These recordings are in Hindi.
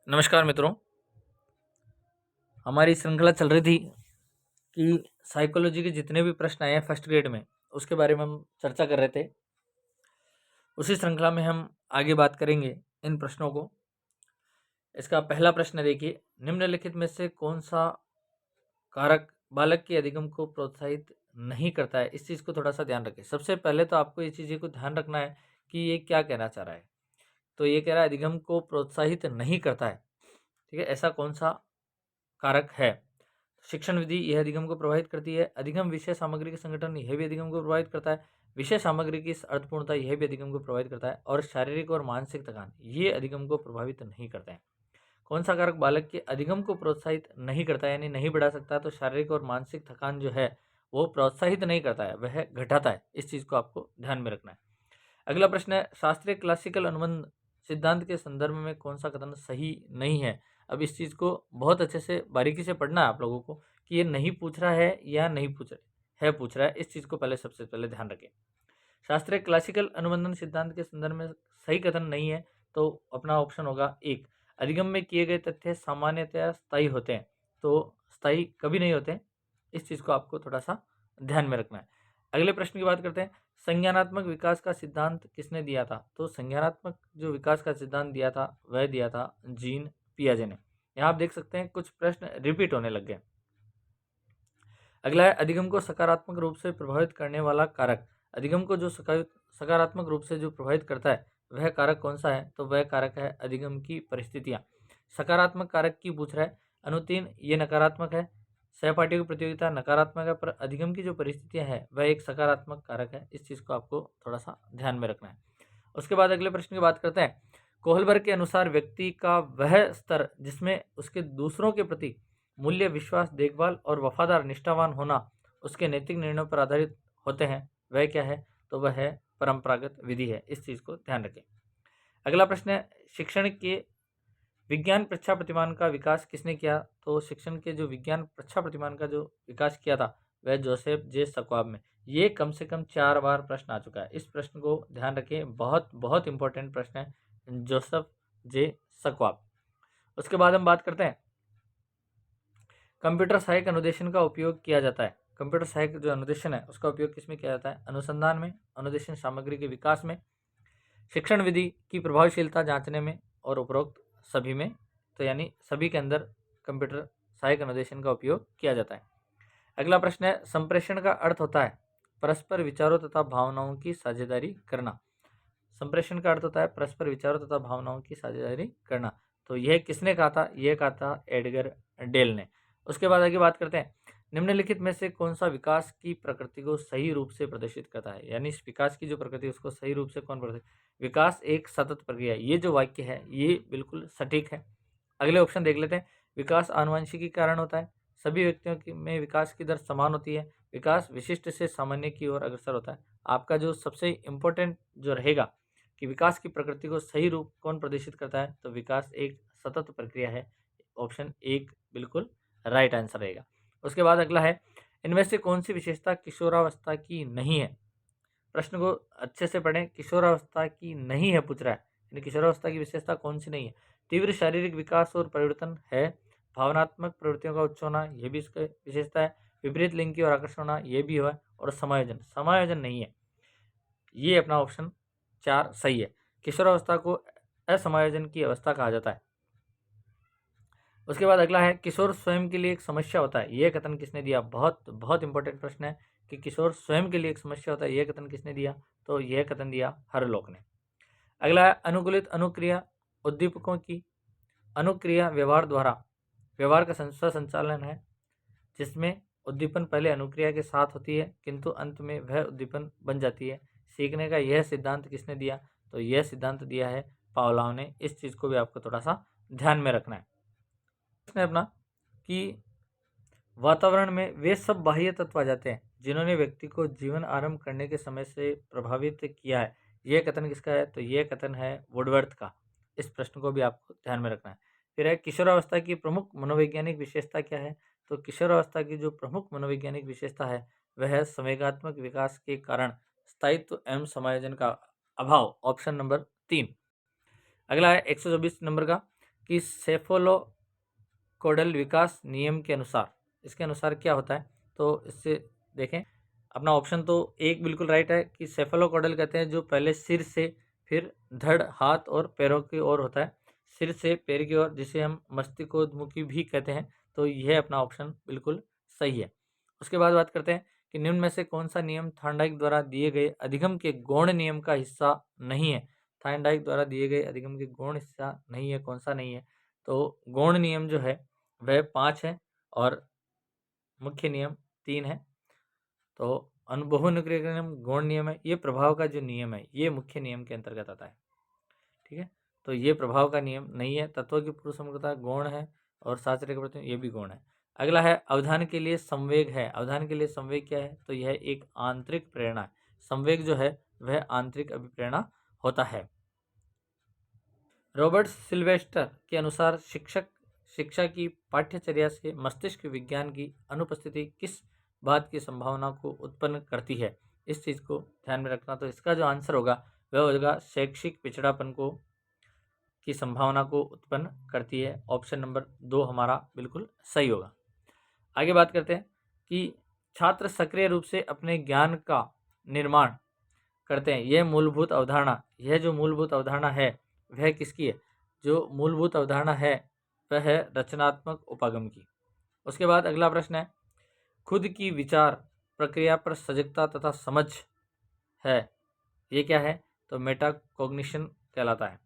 नमस्कार मित्रों। हमारी श्रृंखला चल रही थी कि साइकोलॉजी के जितने भी प्रश्न आए हैं फर्स्ट ग्रेड में उसके बारे में हम चर्चा कर रहे थे। उसी श्रृंखला में हम आगे बात करेंगे इन प्रश्नों को। इसका पहला प्रश्न देखिए, निम्नलिखित में से कौन सा कारक बालक के अधिगम को प्रोत्साहित नहीं करता है? इस चीज़ को थोड़ा सा ध्यान रखें। सबसे पहले तो आपको इस चीज़ को ध्यान रखना है कि ये क्या कहना चाह रहा है। तो ये कह रहा है अधिगम को प्रोत्साहित नहीं करता है। ठीक है, ऐसा कौन सा कारक है? शिक्षण विधि यह अधिगम को प्रभावित करती है। अधिगम विषय सामग्री के संगठन यह भी अधिगम को प्रभावित करता है। विषय सामग्री की अर्थपूर्णता यह भी अधिगम को प्रभावित करता है। और शारीरिक और मानसिक थकान ये अधिगम को प्रभावित नहीं करते हैं। कौन सा कारक बालक के अधिगम को प्रोत्साहित नहीं करता है यानी नहीं बढ़ा सकता? तो शारीरिक और मानसिक थकान जो है वो प्रोत्साहित नहीं करता है, वह घटाता है। इस चीज को आपको ध्यान में रखना है। अगला प्रश्न है, शास्त्रीय क्लासिकल अनुबंध सिद्धांत के संदर्भ में कौन सा कथन सही नहीं है? अब इस चीज़ को बहुत अच्छे से बारीकी से पढ़ना है आप लोगों को कि ये नहीं पूछ रहा है या नहीं पूछ रहा है, पूछ रहा है। इस चीज़ को पहले सबसे पहले ध्यान रखें। शास्त्रीय क्लासिकल अनुबंधन सिद्धांत के संदर्भ में सही कथन नहीं है तो अपना ऑप्शन होगा एक, अधिगम में किए गए तथ्य सामान्यतया स्थायी होते हैं। तो स्थायी कभी नहीं होते। इस चीज़ को आपको थोड़ा सा ध्यान में रखना है। अगले प्रश्न की बात करते हैं, संज्ञानात्मक विकास का सिद्धांत किसने दिया था? तो संज्ञानात्मक जो विकास का सिद्धांत दिया था वह दिया था जीन पियाजे ने। यहाँ आप देख सकते हैं कुछ प्रश्न रिपीट होने लग गए। अगला है, अधिगम को सकारात्मक रूप से प्रभावित करने वाला कारक। अधिगम को जो सकारात्मक रूप से जो प्रभावित करता है वह कारक कौन सा है? तो वह कारक है अधिगम की परिस्थितियाँ। सकारात्मक कारक की पूछ रहा है। अनुतीर्ण ये नकारात्मक है। सहपाठियों की प्रतियोगिता नकारात्मक है, पर अधिगम की जो परिस्थितियाँ है वह एक सकारात्मक कारक है। इस चीज़ को आपको थोड़ा सा ध्यान में रखना है। उसके बाद अगले प्रश्न की बात करते हैं, कोहलबर्ग के अनुसार व्यक्ति का वह स्तर जिसमें उसके दूसरों के प्रति मूल्य, विश्वास, देखभाल और वफादार निष्ठावान होना उसके नैतिक निर्णयों पर आधारित होते हैं, वह क्या है? तो वह है परंपरागत विधि है। इस चीज़ को ध्यान रखें। अगला प्रश्न है, शिक्षण के विज्ञान प्रच्छा प्रतिमान का विकास किसने किया? तो शिक्षण के जो विज्ञान प्रच्छा प्रतिमान का जो विकास किया था वह जोसेफ जे स्क्वाब में। ये कम से कम 4 बार प्रश्न आ चुका है। इस प्रश्न को ध्यान रखें, बहुत बहुत इंपॉर्टेंट प्रश्न है, जोसेफ जे स्क्वाब। उसके बाद हम बात करते हैं, कंप्यूटर सहायक अनुदेशन का उपयोग किया जाता है। कंप्यूटर सहायक जो अनुदेशन है उसका उपयोग किसमें किया जाता है? अनुसंधान में, अनुदेशन सामग्री के विकास में, शिक्षण विधि की प्रभावशीलता जांचने में और उपरोक्त सभी में। तो यानी सभी के अंदर कंप्यूटर सहायक अनुदेशन का उपयोग किया जाता है। अगला प्रश्न है, संप्रेषण का अर्थ होता है परस्पर विचारों तथा भावनाओं की साझेदारी करना। संप्रेषण का अर्थ होता है परस्पर विचारों तथा भावनाओं की साझेदारी करना। तो यह किसने कहा था? यह कहा था एडगर डेल ने। उसके बाद आगे बात करते हैं, निम्नलिखित में से कौन सा विकास की प्रकृति को सही रूप से प्रदर्शित करता है? यानी इस विकास की जो प्रकृति है उसको सही रूप से कौन प्रदर्शित? विकास एक सतत प्रक्रिया है। ये जो वाक्य है ये बिल्कुल सटीक है। अगले ऑप्शन देख लेते हैं, विकास आनुवंशिकी के कारण होता है। सभी व्यक्तियों में विकास की दर समान होती है। विकास विशिष्ट से सामान्य की ओर अग्रसर होता है। आपका जो सबसे इम्पोर्टेंट जो रहेगा कि विकास की प्रकृति को सही रूप कौन प्रदर्शित करता है? तो विकास एक सतत प्रक्रिया है। ऑप्शन एक बिल्कुल राइट आंसर रहेगा। उसके बाद अगला है, इनमें से कौन सी विशेषता किशोरावस्था की नहीं है? प्रश्न को अच्छे से पढ़ें, किशोरावस्था की नहीं है पूछ रहा है, यानी किशोरावस्था की विशेषता कौन सी नहीं है? तीव्र शारीरिक विकास और परिवर्तन है। भावनात्मक प्रवृत्तियों का उच्च होना यह भी इसकी विशेषता है। विपरीत लिंग की ओर आकर्षण होना यह भी है। और समायोजन, समायोजन नहीं है। ये अपना ऑप्शन 4 सही है। किशोरावस्था को असमायोजन की अवस्था कहा जाता है। उसके बाद अगला है, किशोर स्वयं के लिए एक समस्या होता है, यह कथन किसने दिया? बहुत बहुत इंपॉर्टेंट प्रश्न है कि किशोर स्वयं के लिए एक समस्या होता है, यह कथन किसने दिया? तो यह कथन दिया हरलोक ने। अगला है, अनुकूलित अनुक्रिया उद्दीपकों की अनुक्रिया व्यवहार द्वारा व्यवहार का संचालन है, जिसमें उद्दीपन पहले अनुक्रिया के साथ होती है किंतु अंत में वह उद्दीपन बन जाती है। सीखने का यह सिद्धांत किसने दिया? तो यह सिद्धांत दिया है पावलोव ने। इस चीज़ को भी आपको थोड़ा सा ध्यान में रखना है। प्रश्न है अपना कि वातावरण में वे सब बाह्य तत्व आ जाते हैं जिन्होंने व्यक्ति को जीवन आरंभ करने के समय से प्रभावित किया है, यह कथन किसका है? तो यह कथन है वुडवर्थ का। इस प्रश्न को भी आपको ध्यान में रखना है। फिर है, किशोरावस्था की प्रमुख मनोवैज्ञानिक विशेषता क्या है? तो किशोरावस्था की जो प्रमुख मनोवैज्ञानिक विशेषता है वह है संवेगात्मक विकास के कारण स्थायित्व एवं समायोजन का अभाव। Option number 3। अगला है 124 नंबर का, कि सेफोलोकोडल विकास नियम के अनुसार, इसके अनुसार क्या होता है, तो इससे देखें अपना ऑप्शन तो एक बिल्कुल राइट है कि सेफेलोकोडल कहते हैं जो पहले सिर से फिर धड़, हाथ और पैरों की ओर होता है, सिर से पैर की ओर, जिसे हम मस्तिष्कोन्मुखी भी कहते हैं। तो यह अपना ऑप्शन बिल्कुल सही है। उसके बाद बात करते हैं कि निम्न में से कौन सा नियम थार्नडाइक द्वारा दिए गए अधिगम के गौण नियम का हिस्सा नहीं है। थार्नडाइक द्वारा दिए गए अधिगम के गौण हिस्सा नहीं है, कौन सा नहीं है, तो गौण नियम जो है वह 5 है और मुख्य नियम 3 है। तो बहुनुक्रिय नियम गौण नियम है, ये प्रभाव का जो नियम है ये मुख्य नियम के अंतर्गत आता है। ठीक है, तो ये प्रभाव का नियम नहीं है। तत्व की पूर्व समग्रता गौण है और साचर्य का प्रतिनिधित्व ये भी गौण है। अगला है अवधान के लिए संवेग है। अवधान के लिए संवेग क्या है, तो यह एक आंतरिक प्रेरणा है। संवेग जो है वह आंतरिक अभिप्रेरणा होता है। रॉबर्ट सिल्वेस्टर के अनुसार शिक्षा की पाठ्यचर्या से मस्तिष्क विज्ञान की अनुपस्थिति किस बात की संभावना को उत्पन्न करती है। इस चीज़ को ध्यान में रखना। तो इसका जो आंसर होगा वह होगा शैक्षिक पिछड़ापन को की संभावना को उत्पन्न करती है। ऑप्शन नंबर 2 हमारा बिल्कुल सही होगा। आगे बात करते हैं कि छात्र सक्रिय रूप से अपने ज्ञान का निर्माण करते हैं। यह जो मूलभूत अवधारणा है वह किसकी है। जो मूलभूत अवधारणा है वह है रचनात्मक उपागम की। उसके बाद अगला प्रश्न है, खुद की विचार प्रक्रिया पर सजगता तथा समझ है, ये क्या है, तो मेटाकॉग्निशन कहलाता है।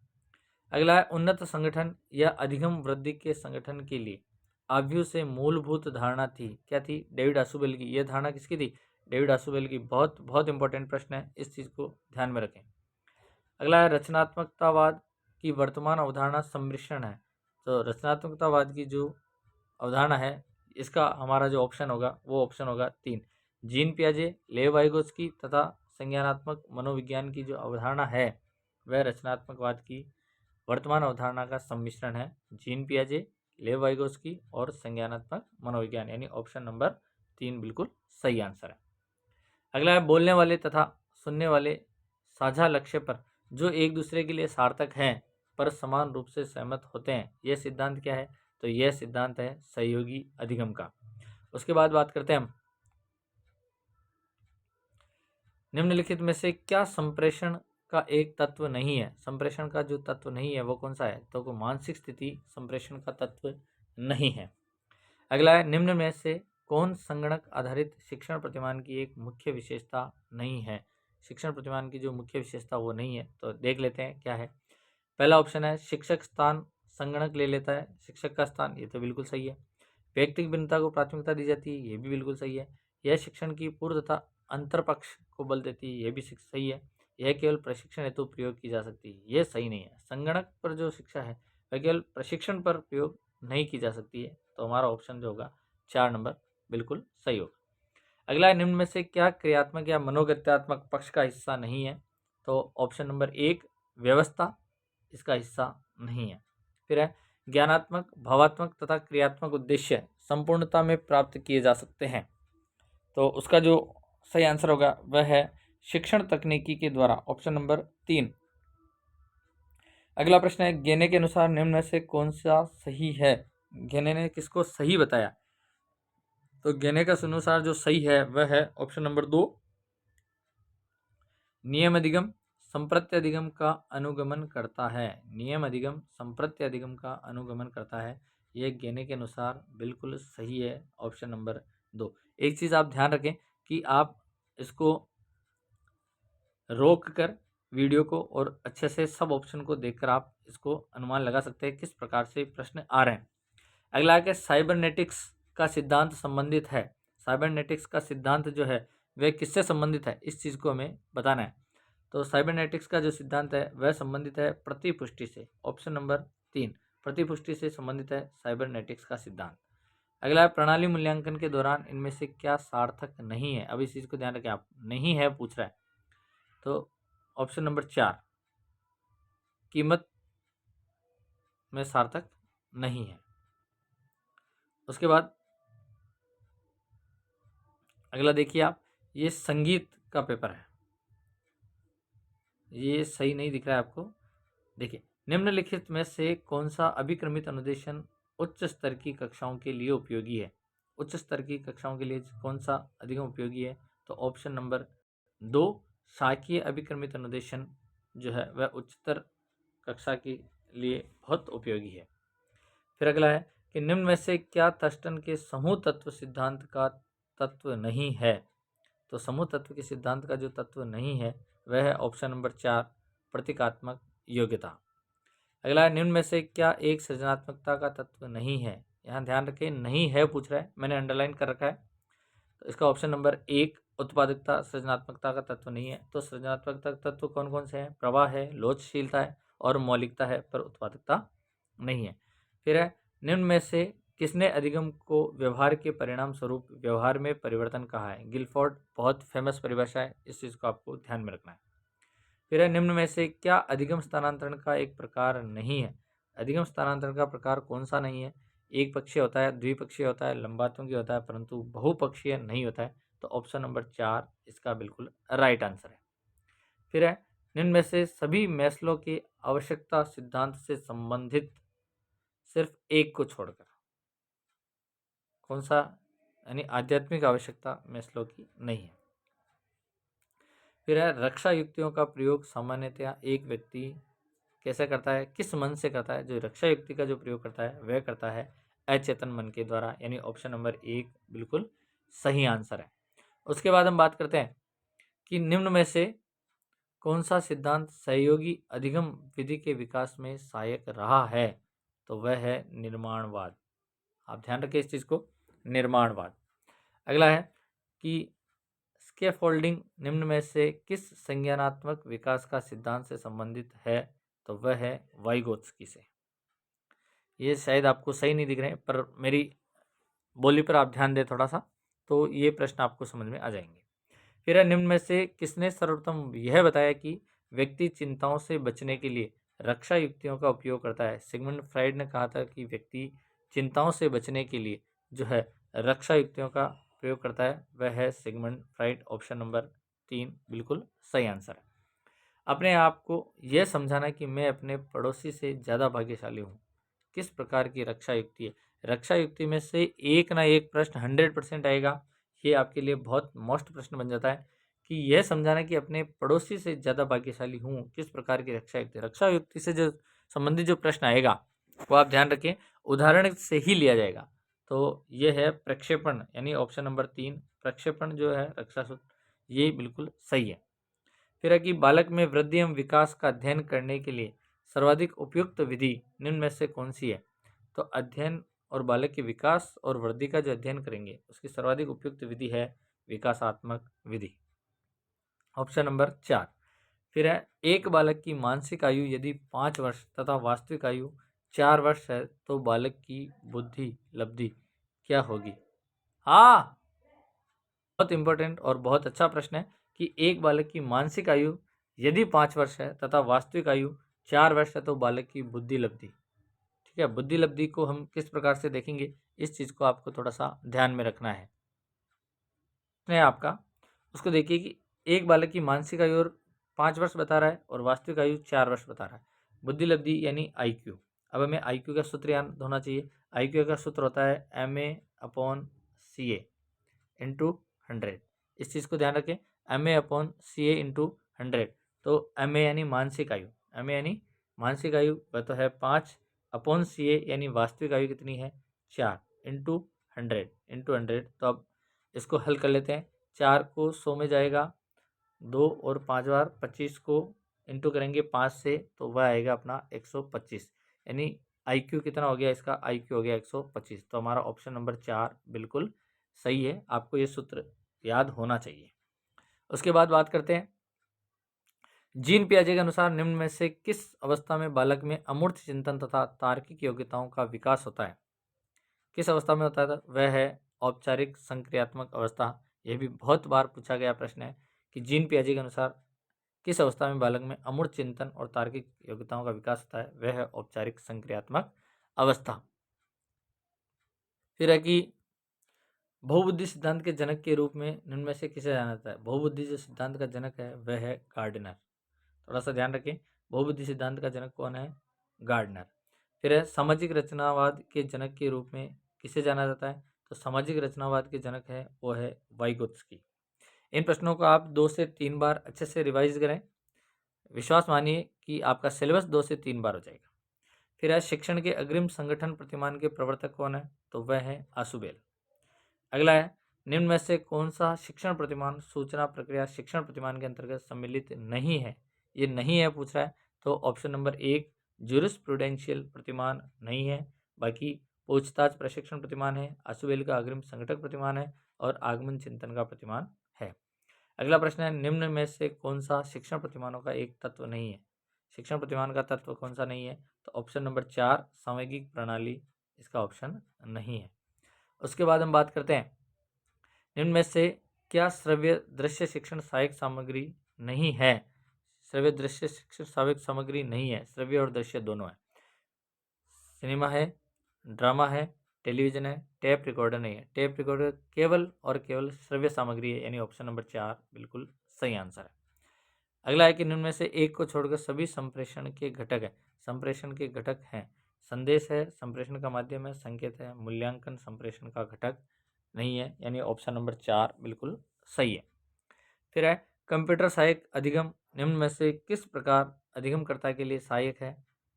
अगला है, उन्नत संगठन या अधिगम वृद्धि के संगठन के लिए आव्यू से मूलभूत धारणा थी, क्या थी, डेविड आसुबेल की। यह धारणा किसकी थी, डेविड आसुबेल की। बहुत बहुत इंपॉर्टेंट प्रश्न है, इस चीज़ को ध्यान में रखें। अगला है, रचनात्मकतावाद की वर्तमान अवधारणा सम्मिश्रण है। तो रचनात्मकतावाद की जो अवधारणा है इसका हमारा जो ऑप्शन होगा वो ऑप्शन होगा 3, जीन पियाजे, लेव वाइगोत्स्की तथा संज्ञानात्मक मनोविज्ञान की जो अवधारणा है वह रचनात्मकवाद की वर्तमान अवधारणा का सम्मिश्रण है। जीन पियाजे, लेव वाइगोत्स्की और संज्ञानात्मक मनोविज्ञान, यानी ऑप्शन नंबर 3 बिल्कुल सही आंसर है। अगला है, बोलने वाले तथा सुनने वाले साझा लक्ष्य पर जो एक दूसरे के लिए सार्थक हैं पर समान रूप से सहमत होते हैं, यह सिद्धांत क्या है, तो यह सिद्धांत है सहयोगी अधिगम का। उसके बाद बात करते हैं हम, निम्नलिखित में से क्या संप्रेषण का एक तत्व नहीं है। संप्रेषण का जो तत्व नहीं है वो कौन सा है, तो मानसिक स्थिति संप्रेषण का तत्व नहीं है। अगला है, निम्न में से कौन संगणक आधारित शिक्षण प्रतिमान की एक मुख्य विशेषता नहीं है। शिक्षण प्रतिमान की जो मुख्य विशेषता वो नहीं है, तो देख लेते हैं क्या है। पहला ऑप्शन है, शिक्षक स्थान संगणक ले लेता है, शिक्षक का स्थान, ये तो बिल्कुल सही है। व्यक्तिगत भिन्नता को प्राथमिकता दी जाती है, ये भी बिल्कुल सही है। यह शिक्षण की पूर्व तथा अंतर पक्ष को बल देती है, यह भी सही है। यह केवल प्रशिक्षण हेतु प्रयोग की जा सकती है, यह सही नहीं है। संगणक पर जो शिक्षा है वह केवल प्रशिक्षण पर प्रयोग नहीं की जा सकती है, तो हमारा ऑप्शन जो होगा 4 नंबर बिल्कुल सही होगा। अगला, निम्न में से क्या क्रियात्मक या मनोगत्यात्मक पक्ष का हिस्सा नहीं है, तो ऑप्शन नंबर 1 व्यवस्था इसका हिस्सा नहीं है। फिर है, ज्ञानात्मक, भावात्मक तथा क्रियात्मक उद्देश्य संपूर्णता में प्राप्त किए जा सकते हैं, तो उसका जो सही आंसर होगा वह है शिक्षण तकनीकी के द्वारा, ऑप्शन नंबर 3। अगला प्रश्न है, गेने के अनुसार निम्न में से कौन सा सही है। गेने ने किसको सही बताया, तो गेने का अनुसार जो सही है वह है ऑप्शन नंबर 2, नियम अधिगम संप्रत्यधिगम का अनुगमन करता है। नियम अधिगम संप्रत्यधिगम का अनुगमन करता है, यह गेने के अनुसार बिल्कुल सही है, ऑप्शन नंबर 2। एक चीज़ आप ध्यान रखें कि आप इसको रोक कर वीडियो को और अच्छे से सब ऑप्शन को देखकर आप इसको अनुमान लगा सकते हैं किस प्रकार से प्रश्न आ रहे हैं। अगला है, साइबरनेटिक्स का सिद्धांत संबंधित है। साइबरनेटिक्स का सिद्धांत जो है वह किससे संबंधित है, इस चीज़ को हमें बताना है। तो साइबरनेटिक्स का जो सिद्धांत है वह संबंधित है प्रतिपुष्टि से, ऑप्शन नंबर 3, प्रतिपुष्टि से संबंधित है साइबरनेटिक्स का सिद्धांत। अगला है, प्रणाली मूल्यांकन के दौरान इनमें से क्या सार्थक नहीं है। अब इस चीज़ को ध्यान रखें, आप नहीं है पूछ रहा है, तो ऑप्शन नंबर 4 कीमत में सार्थक नहीं है। उसके बाद अगला देखिए आप, ये संगीत का पेपर है, ये सही नहीं दिख रहा है आपको। देखिए, निम्नलिखित में से कौन सा अभिक्रमित अनुदेशन उच्च स्तर की कक्षाओं के लिए उपयोगी है? उच्च स्तर की कक्षाओं के लिए कौन सा अधिक उपयोगी है? तो ऑप्शन नंबर 2 शाकीय अभिक्रमित अनुदेशन जो है वह उच्चतर कक्षा के लिए बहुत उपयोगी है। फिर अगला है कि निम्न में से क्या थर्स्टन के समूह तत्व सिद्धांत का तत्व नहीं है? तो समूह तत्व के सिद्धांत का जो तत्व नहीं है वह है ऑप्शन नंबर 4 प्रतीकात्मक योग्यता। अगला है निम्न में से क्या एक सृजनात्मकता का तत्व नहीं है? यहाँ ध्यान रखें नहीं है पूछ रहा है, मैंने अंडरलाइन कर रखा है। तो इसका ऑप्शन नंबर 1 उत्पादकता सृजनात्मकता का तत्व नहीं है। तो सृजनात्मकता तत्व कौन कौन से हैं? प्रवाह है, लोचशीलता है और मौलिकता है, पर उत्पादकता नहीं है। फिर है निम्न में से किसने अधिगम को व्यवहार के परिणाम स्वरूप व्यवहार में परिवर्तन कहा है? गिलफोर्ड बहुत फेमस परिभाषा है, इस चीज़ को आपको ध्यान में रखना है। फिर है निम्न में से क्या अधिगम स्थानांतरण का एक प्रकार नहीं है? अधिगम स्थानांतरण का प्रकार कौन सा नहीं है? एक पक्षीय होता है, द्विपक्षीय होता है, लंबात्मकीय होता है, परंतु बहुपक्षीय नहीं होता है। तो ऑप्शन नंबर 4 इसका बिल्कुल राइट आंसर है। फिर है निम्न में से सभी मैस्लो के आवश्यकता सिद्धांत से संबंधित सिर्फ एक को छोड़कर कौन सा, यानी आध्यात्मिक आवश्यकता मैस्लो की नहीं है। फिर है रक्षा युक्तियों का प्रयोग सामान्यतया एक व्यक्ति कैसे करता है, किस मन से करता है? जो रक्षा युक्ति का जो प्रयोग करता है वह करता है अचेतन मन के द्वारा, यानी ऑप्शन नंबर 1 बिल्कुल सही आंसर है। उसके बाद हम बात करते हैं कि निम्न में से कौन सा सिद्धांत सहयोगी अधिगम विधि के विकास में सहायक रहा है? तो वह है निर्माणवाद। आप ध्यान रखें इस चीज़ को, निर्माणवाद। अगला है कि स्कैफोल्डिंग निम्न में से किस संज्ञानात्मक विकास का सिद्धांत से संबंधित है? तो वह है वाइगोत्स्की से। ये शायद आपको सही नहीं दिख रहे हैं, पर मेरी बोली पर आप ध्यान दें थोड़ा सा, तो ये प्रश्न आपको समझ में आ जाएंगे। फिर है निम्न में से किसने सर्वप्रथम यह बताया कि व्यक्ति चिंताओं से बचने के लिए रक्षा युक्तियों का उपयोग करता है? सिगमंड फ्राइड ने कहा था कि व्यक्ति चिंताओं से बचने के लिए जो है रक्षा युक्तियों का प्रयोग करता है, वह है सिगमंड फ्राइड। ऑप्शन नंबर 3 बिल्कुल सही आंसर है। अपने आप को यह समझाना कि मैं अपने पड़ोसी से ज़्यादा भाग्यशाली हूँ किस प्रकार की रक्षा युक्ति है? रक्षा युक्ति में से एक ना एक प्रश्न 100% आएगा। ये आपके लिए बहुत मोस्ट प्रश्न बन जाता है कि यह समझाना कि अपने पड़ोसी से ज़्यादा भाग्यशाली हूँ किस प्रकार की रक्षा युक्ति। रक्षा युक्ति से जो संबंधित जो प्रश्न आएगा वो आप ध्यान रखें उदाहरण से ही लिया जाएगा। तो ये है प्रक्षेपण, यानी ऑप्शन नंबर 3 प्रक्षेपण जो है रक्षा सूत्र, ये बिल्कुल सही है। फिर है कि बालक में वृद्धि एवं विकास का अध्ययन करने के लिए सर्वाधिक उपयुक्त विधि निम्न में से कौन सी है? तो अध्ययन और बालक के विकास और वृद्धि का जो अध्ययन करेंगे उसकी सर्वाधिक उपयुक्त विधि है विकासात्मक विधि, ऑप्शन नंबर 4। फिर है एक बालक की मानसिक आयु यदि 5 वर्ष तथा वास्तविक आयु 4 वर्ष है तो बालक की बुद्धि लब्धि क्या होगी? हाँ, बहुत इंपॉर्टेंट और बहुत अच्छा प्रश्न है कि एक बालक की मानसिक आयु यदि 5 वर्ष है तथा वास्तविक आयु 4 वर्ष है तो बालक की बुद्धि लब्धि, ठीक है, बुद्धि लब्धि को हम किस प्रकार से देखेंगे, इस चीज़ को आपको थोड़ा सा ध्यान में रखना है आपका। उसको देखिए कि एक बालक की मानसिक आयु और 5 वर्ष बता रहा है और वास्तविक आयु 4 वर्ष बता रहा है। बुद्धि लब्धि यानी IQ। अब हमें IQ का सूत्र याद होना चाहिए। IQ का सूत्र होता है MA/CA इंटू 100। इस चीज़ को ध्यान रखें, MA/CA इंटू 100। तो MA यानी मानसिक आयु, MA यानी मानसिक आयु वह तो है 5/CA यानी वास्तविक आयु कितनी है 4 इंटू 100। तो अब इसको हल कर लेते हैं। 4 को 100 में जाएगा 2 और 5 बार 25 को इंटू करेंगे 5 से तो वह आएगा अपना 125, यानी IQ कितना हो गया इसका, IQ हो गया 125। तो हमारा ऑप्शन नंबर 4 बिल्कुल सही है। आपको ये सूत्र याद होना चाहिए। उसके बाद बात करते हैं जीन पियाजे के अनुसार निम्न में से किस अवस्था में बालक में अमूर्त चिंतन तथा तार्किक योग्यताओं का विकास होता है? किस अवस्था में होता है? वह है औपचारिक संक्रियात्मक अवस्था। यह भी बहुत बार पूछा गया प्रश्न है कि जीन पियाजे के अनुसार किस अवस्था में बालक में अमूर्त चिंतन और तार्किक योग्यताओं का विकास होता है? वह है औपचारिक संक्रियात्मक अवस्था। फिर है कि बहुबुद्धि सिद्धांत के जनक के रूप में निम्न में से किसे जाना जाता है? बहुबुद्धि जो सिद्धांत का जनक है वह है गार्डनर। थोड़ा सा ध्यान रखें, बहुबुद्धि सिद्धांत का जनक कौन है? गार्डनर। फिर है सामाजिक रचनावाद के जनक के रूप में किसे जाना जाता है? तो सामाजिक रचनावाद के जनक है वो है वाइगोत्स्की। इन प्रश्नों को आप 2 से 3 बार अच्छे से रिवाइज करें, विश्वास मानिए कि आपका सिलेबस 2 से 3 बार हो जाएगा। फिर है शिक्षण के अग्रिम संगठन प्रतिमान के प्रवर्तक कौन है? तो वह है आशुबेल। अगला है निम्न में से कौन सा शिक्षण प्रतिमान सूचना प्रक्रिया शिक्षण प्रतिमान के अंतर्गत सम्मिलित नहीं है? ये नहीं है पूछ रहा है, तो ऑप्शन नंबर 1 ज्यूरिस्प्रूडेंशियल प्रतिमान नहीं है। बाकी पूछताछ प्रशिक्षण प्रतिमान है, आशुबेल का अग्रिम संगठक प्रतिमान है और आगमन चिंतन का प्रतिमान है। अगला प्रश्न है निम्न में से कौन सा शिक्षण प्रतिमानों का एक तत्व नहीं है? शिक्षण प्रतिमान का तत्व कौन सा नहीं है? तो ऑप्शन नंबर 4 सामयिक प्रणाली इसका ऑप्शन नहीं है। उसके बाद हम बात करते हैं निम्न में से क्या श्रव्य दृश्य शिक्षण सहायक सामग्री नहीं है? श्रव्य दृश्य शिक्षण सहायक सामग्री नहीं है, श्रव्य और दृश्य दोनों है। सिनेमा है, ड्रामा है, टेलीविजन है, टेप रिकॉर्डर नहीं है। टेप रिकॉर्डर केवल और केवल श्रव्य सामग्री है, यानी ऑप्शन नंबर 4 बिल्कुल सही आंसर है। अगला है कि निम्न में से एक को छोड़कर सभी संप्रेषण के घटक है। संप्रेषण के घटक हैं, संदेश है, संप्रेषण का माध्यम है, संकेत है, मूल्यांकन संप्रेषण का घटक नहीं है, यानी ऑप्शन नंबर 4 बिल्कुल सही है। फिर है कंप्यूटर सहायक अधिगम निम्न में से किस प्रकार अधिगमकर्ता के लिए सहायक है?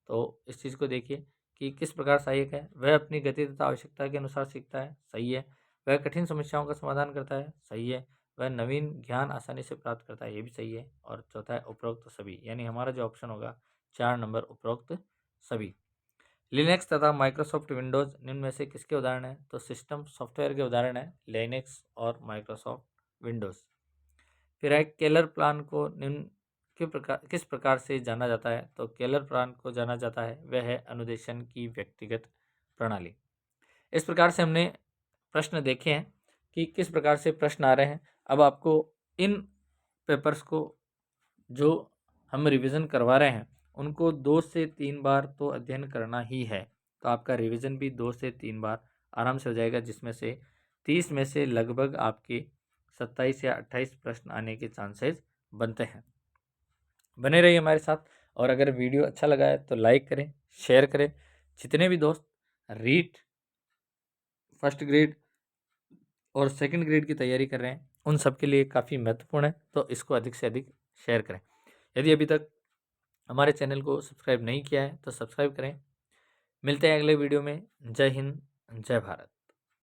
तो इस चीज़ को देखिए कि किस प्रकार सहायक है। वह अपनी गति तथा आवश्यकता के अनुसार सीखता है, सही है। वह कठिन समस्याओं का समाधान करता है, सही है। वह नवीन ज्ञान आसानी से प्राप्त करता है, ये भी सही है। और चौथा है उपरोक्त सभी, यानी हमारा जो ऑप्शन होगा 4 नंबर उपरोक्त सभी। लिनक्स तथा माइक्रोसॉफ्ट विंडोज़ निम्न में से किसके उदाहरण हैं? तो सिस्टम सॉफ्टवेयर के उदाहरण हैं लिनक्स और माइक्रोसॉफ्ट विंडोज़। फिर है केलर प्लान को निम्न किस प्रकार से जाना जाता है? तो केलर प्लान को जाना जाता है वह है अनुदेशन की व्यक्तिगत प्रणाली। इस प्रकार से हमने प्रश्न देखे हैं कि किस प्रकार से प्रश्न आ रहे हैं। अब आपको इन पेपर्स को जो हम रिवीजन करवा रहे हैं उनको 2 से 3 बार तो अध्ययन करना ही है, तो आपका रिवीजन भी 2 से 3 बार आराम से हो जाएगा, जिसमें से 30 में से लगभग आपके 27 या 28 प्रश्न आने के चांसेस बनते हैं। बने रहिए हमारे साथ, और अगर वीडियो अच्छा लगा है तो लाइक करें, शेयर करें। जितने भी दोस्त रीट फर्स्ट ग्रेड और सेकंड ग्रेड की तैयारी कर रहे हैं उन सब के लिए काफ़ी महत्वपूर्ण है, तो इसको अधिक से अधिक शेयर करें। यदि अभी तक हमारे चैनल को सब्सक्राइब नहीं किया है तो सब्सक्राइब करें। मिलते हैं अगले वीडियो में। जय हिंद, जय भारत।